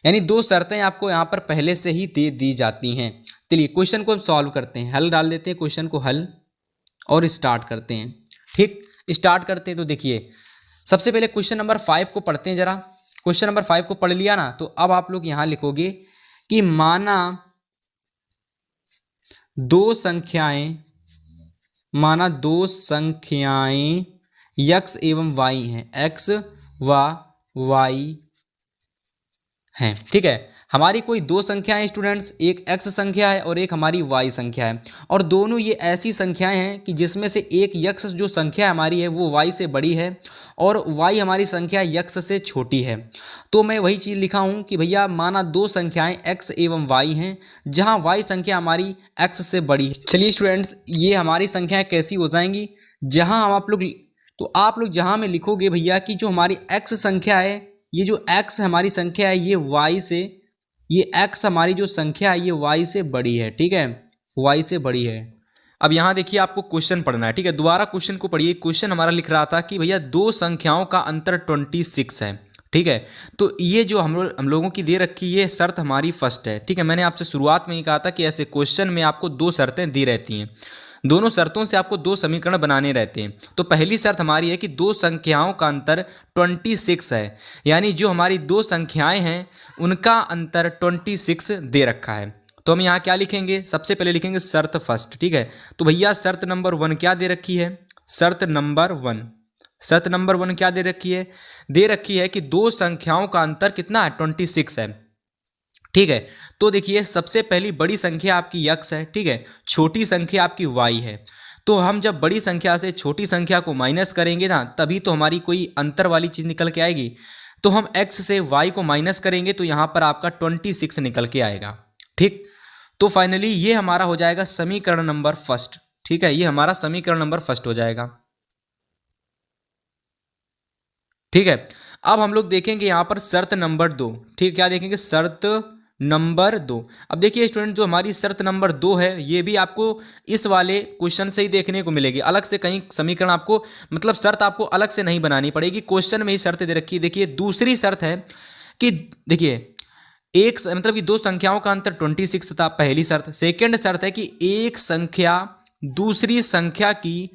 यानी 2 शर्तें आपको यहाँ पर पहले से ही दे दी जाती हैं। चलिए क्वेश्चन को हम सॉल्व करते हैं, हल डाल देते हैं क्वेश्चन को हल, और स्टार्ट करते हैं। ठीक, स्टार्ट करते हैं। तो देखिए सबसे पहले क्वेश्चन नंबर 5 को पढ़ते हैं जरा। क्वेश्चन नंबर 5 को पढ़ लिया ना, तो अब आप लोग यहाँ लिखोगे कि माना दो संख्याएं x एवं y हैं, x व y हैं। ठीक है, हमारी कोई दो संख्याएं स्टूडेंट्स, एक x संख्या है और एक हमारी y संख्या है, और दोनों ये ऐसी संख्याएं हैं कि जिसमें से एक x जो संख्या हमारी है वो y से बड़ी है, और y हमारी संख्या x से छोटी है। तो मैं वही चीज़ लिखा हूं कि भैया माना दो संख्याएं x एवं y हैं, जहां y संख्या हमारी x से बड़ी है। चलिए स्टूडेंट्स, ये हमारी संख्याएं कैसी हो जाएंगी, जहां हम आप लोग जहां में लिखोगे भैया कि जो हमारी x संख्या है, ये जो x हमारी संख्या है ये y से, ये x हमारी जो संख्या है ये y से बड़ी है। ठीक है, y से बड़ी है। अब यहाँ देखिए आपको क्वेश्चन पढ़ना है। ठीक है, दोबारा क्वेश्चन को पढ़िए। क्वेश्चन हमारा लिख रहा था कि भैया दो संख्याओं का अंतर 26 है। ठीक है, तो ये जो हम लोगों की दे रखी ये शर्त हमारी फर्स्ट है। ठीक है, मैंने आपसे शुरुआत में ही कहा था कि ऐसे क्वेश्चन में आपको 2 शर्तें दी रहती हैं, दोनों शर्तों से आपको 2 समीकरण बनाने रहते हैं। तो पहली शर्त हमारी है कि दो संख्याओं का अंतर 26 है, यानी जो हमारी 2 संख्याएं हैं उनका अंतर 26 दे रखा है। तो हम यहाँ क्या लिखेंगे? सबसे पहले लिखेंगे शर्त फर्स्ट। ठीक है, तो भैया शर्त नंबर 1 क्या दे रखी है? शर्त नंबर 1 क्या दे रखी है? दे रखी है कि दो संख्याओं का अंतर कितना है? 26 है। ठीक है, तो देखिए सबसे पहली बड़ी संख्या आपकी x है। ठीक है, छोटी संख्या आपकी y है। तो हम जब बड़ी संख्या से छोटी संख्या को माइनस करेंगे ना, तभी तो हमारी कोई अंतर वाली चीज़ निकल के आएगी। तो हम x से y को माइनस करेंगे तो यहाँ पर आपका 26 निकल के आएगा। ठीक, तो फाइनली ये हमारा हो जाएगा समीकरण नंबर फर्स्ट। ठीक है, ये हमारा समीकरण नंबर फर्स्ट हो जाएगा। ठीक है, अब हम लोग देखेंगे यहाँ पर शर्त नंबर 2। ठीक, क्या देखेंगे? शर्त नंबर 2। अब देखिए स्टूडेंट, जो हमारी शर्त नंबर 2 है ये भी आपको इस वाले क्वेश्चन से ही देखने को मिलेगी, अलग से कहीं समीकरण आपको, मतलब शर्त आपको अलग से नहीं बनानी पड़ेगी, क्वेश्चन में ही शर्त दे रखी है। देखिए दूसरी शर्त है कि देखिए एक मतलब कि दो संख्याओं का अंतर 26 था, पहली शर्त। सेकेंड शर्त है कि एक संख्या दूसरी संख्या की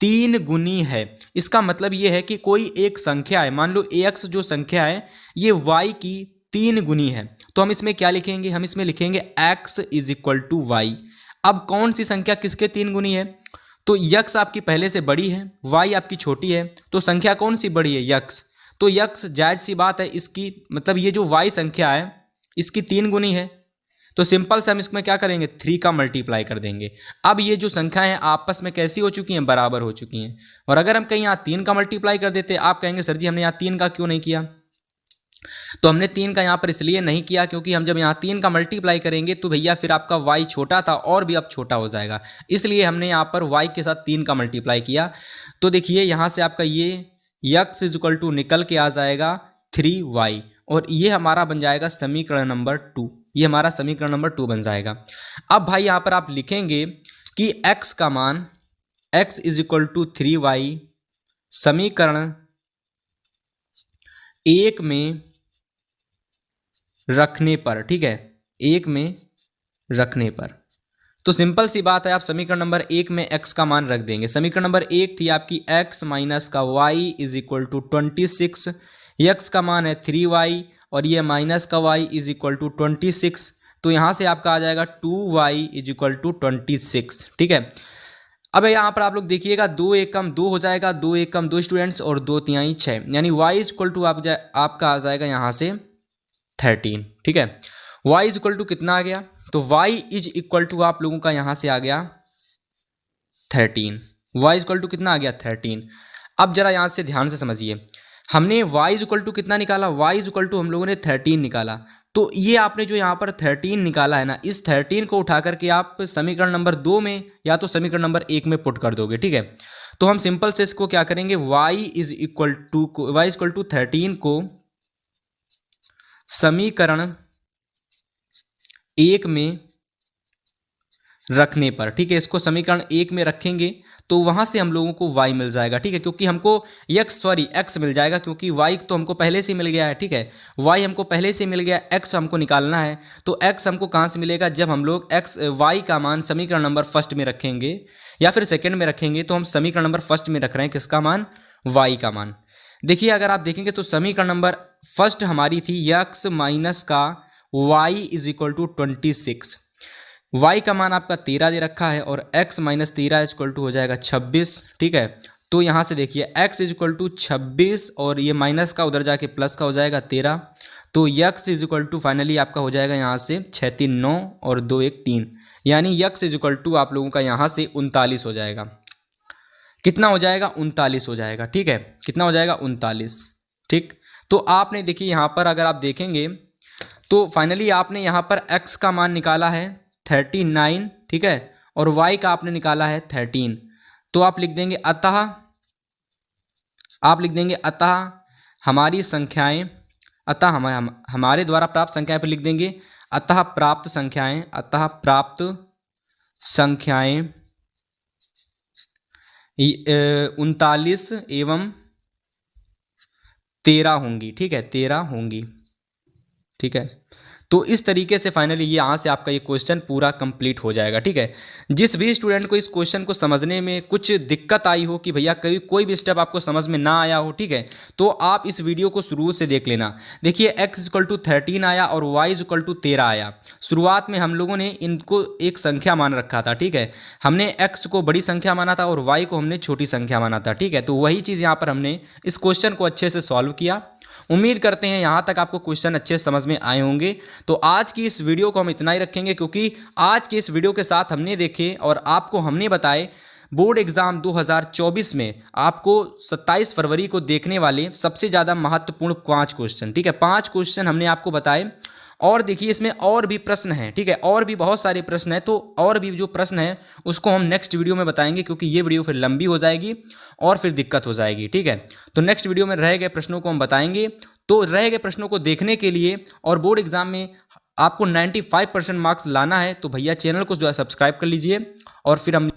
3 गुनी है। इसका मतलब ये है कि कोई एक संख्या है, मान लो ax जो संख्या है ये y की 3 गुनी है। तो हम इसमें क्या लिखेंगे? हम इसमें लिखेंगे x = y। अब कौन सी संख्या किसके 3 गुनी है? तो x आपकी पहले से बड़ी है, y आपकी छोटी है, तो संख्या कौन सी बड़ी है? x। तो x जायज़ सी बात है, इसकी मतलब ये जो y संख्या है इसकी 3 गुनी है, तो सिंपल से हम इसमें क्या करेंगे? 3 का मल्टीप्लाई कर देंगे। अब ये जो संख्याएं आपस में कैसी हो चुकी हैं? बराबर हो चुकी हैं। और अगर हम कहीं यहाँ 3 का मल्टीप्लाई कर देते, आप कहेंगे सर जी हमने यहाँ 3 का क्यों नहीं किया? तो हमने 3 का यहाँ पर इसलिए नहीं किया क्योंकि हम जब यहाँ 3 का मल्टीप्लाई करेंगे तो भैया फिर आपका y छोटा था और भी अब छोटा हो जाएगा, इसलिए हमने यहाँ पर y के साथ 3 का मल्टीप्लाई किया। तो देखिए यहाँ से आपका ये x = निकल के आ जाएगा 3y, और ये हमारा बन जाएगा समीकरण नंबर 2। ये हमारा समीकरण नंबर 2 बन जाएगा। अब भाई यहाँ पर आप लिखेंगे कि x का मान x = 3y, समीकरण 1 में रखने पर, ठीक है, 1 में रखने पर। तो सिंपल सी बात है, आप समीकरण नंबर 1 में x का मान रख देंगे। समीकरण नंबर 1 थी आपकी x माइनस का y is equal to 26, x का मान है 3y और ये माइनस का y इज इक्वल टू 26, तो यहाँ से आपका आ जाएगा 2y इज इक्वल टू 26, ठीक है। अब यहाँ पर आप लोग देखिएगा 2 1 कम 2 हो जाएगा, 2 1 कम 2 स्टूडेंट्स और 2 3 6, यानी y इज इक्वल टू आपका आ जाएगा यहाँ से 13, ठीक है। y इज इक्वल टू कितना आ गया, तो y इज इक्वल टू आप लोगों का यहां से आ गया 13, y इज इक्वल टू कितना आ गया 13। अब जरा यहां से ध्यान से समझिए, हमने y इज इक्वल टू कितना निकाला, y इज इक्वल टू हम लोगों ने 13 निकाला। तो ये आपने जो यहाँ पर 13 निकाला है ना, इस 13 को उठा करके आप समीकरण नंबर 2 में या तो समीकरण नंबर 1 में पुट कर दोगे, ठीक है। तो हम सिंपल से इसको क्या करेंगे, y इज इक्वल टू 13 को समीकरण 1 में रखने पर, ठीक है, इसको समीकरण 1 में रखेंगे तो वहां से हम लोगों को y मिल जाएगा, ठीक है, क्योंकि हमको x मिल जाएगा, क्योंकि y तो हमको पहले से मिल गया है, ठीक है, y हमको पहले से मिल गया, x हमको निकालना है। तो x हमको कहां से मिलेगा, जब हम लोग y का मान समीकरण नंबर फर्स्ट में रखेंगे या फिर सेकेंड में रखेंगे। तो हम समीकरण नंबर फर्स्ट में रख रहे हैं किसका मान, y का मान। देखिए अगर आप देखेंगे तो समीकरण नंबर फर्स्ट हमारी थी x माइनस का y is equal to 26, y का मान आपका 13 दे रखा है और x minus 13 is equal to हो जाएगा 26, ठीक है। तो यहाँ से देखिए x इज इक्वल टू 26 और ये माइनस का उधर जाके प्लस का हो जाएगा 13, तो x is equal to finally आपका हो जाएगा यहाँ से 6 3 9 और 2 1 3, यानी x इज इक्वल टू आप लोगों का यहाँ से 39 हो जाएगा। कितना हो जाएगा, 39 हो जाएगा, ठीक है, कितना हो जाएगा 39, ठीक। तो आपने देखिए यहाँ पर अगर आप देखेंगे तो फाइनली आपने यहाँ पर x का मान निकाला है 39, ठीक है, और y का आपने निकाला है 13। तो आप लिख देंगे अतः हमारी संख्याएं, अतः हमारे द्वारा प्राप्त संख्याएं पर लिख देंगे अतः प्राप्त संख्याएं 39 एवं 13 होंगी, ठीक है, 13 होंगी, ठीक है। तो इस तरीके से फाइनली ये यहाँ से आपका ये क्वेश्चन पूरा कंप्लीट हो जाएगा, ठीक है। जिस भी स्टूडेंट को इस क्वेश्चन को समझने में कुछ दिक्कत आई हो कि भैया कोई भी स्टेप आपको समझ में ना आया हो, ठीक है, तो आप इस वीडियो को शुरू से देख लेना। देखिए x इक्वल टू 13 आया और y इक्वल टू 13 आया। शुरुआत में हम लोगों ने इनको एक संख्या मान रखा था, ठीक है, हमने x को बड़ी संख्या माना था और y को हमने छोटी संख्या माना था, ठीक है। तो वही चीज़ यहाँ पर हमने इस क्वेश्चन को अच्छे से सॉल्व किया। उम्मीद करते हैं यहाँ तक आपको क्वेश्चन अच्छे समझ में आए होंगे। तो आज की इस वीडियो को हम इतना ही रखेंगे, क्योंकि आज की इस वीडियो के साथ हमने देखे और आपको हमने बताए बोर्ड एग्जाम 2024 में आपको 27 फरवरी को देखने वाले सबसे ज़्यादा महत्वपूर्ण 5 क्वेश्चन, ठीक है, 5 क्वेश्चन हमने आपको बताए। और देखिए इसमें और भी प्रश्न हैं, ठीक है, और भी बहुत सारे प्रश्न हैं। तो और भी जो प्रश्न है उसको हम नेक्स्ट वीडियो में बताएंगे, क्योंकि ये वीडियो फिर लंबी हो जाएगी और फिर दिक्कत हो जाएगी, ठीक है। तो नेक्स्ट वीडियो में रह गए प्रश्नों को हम बताएंगे। तो रह गए प्रश्नों को देखने के लिए और बोर्ड एग्जाम में आपको 95% मार्क्स लाना है तो भैया चैनल को जो है सब्सक्राइब कर लीजिए और फिर हम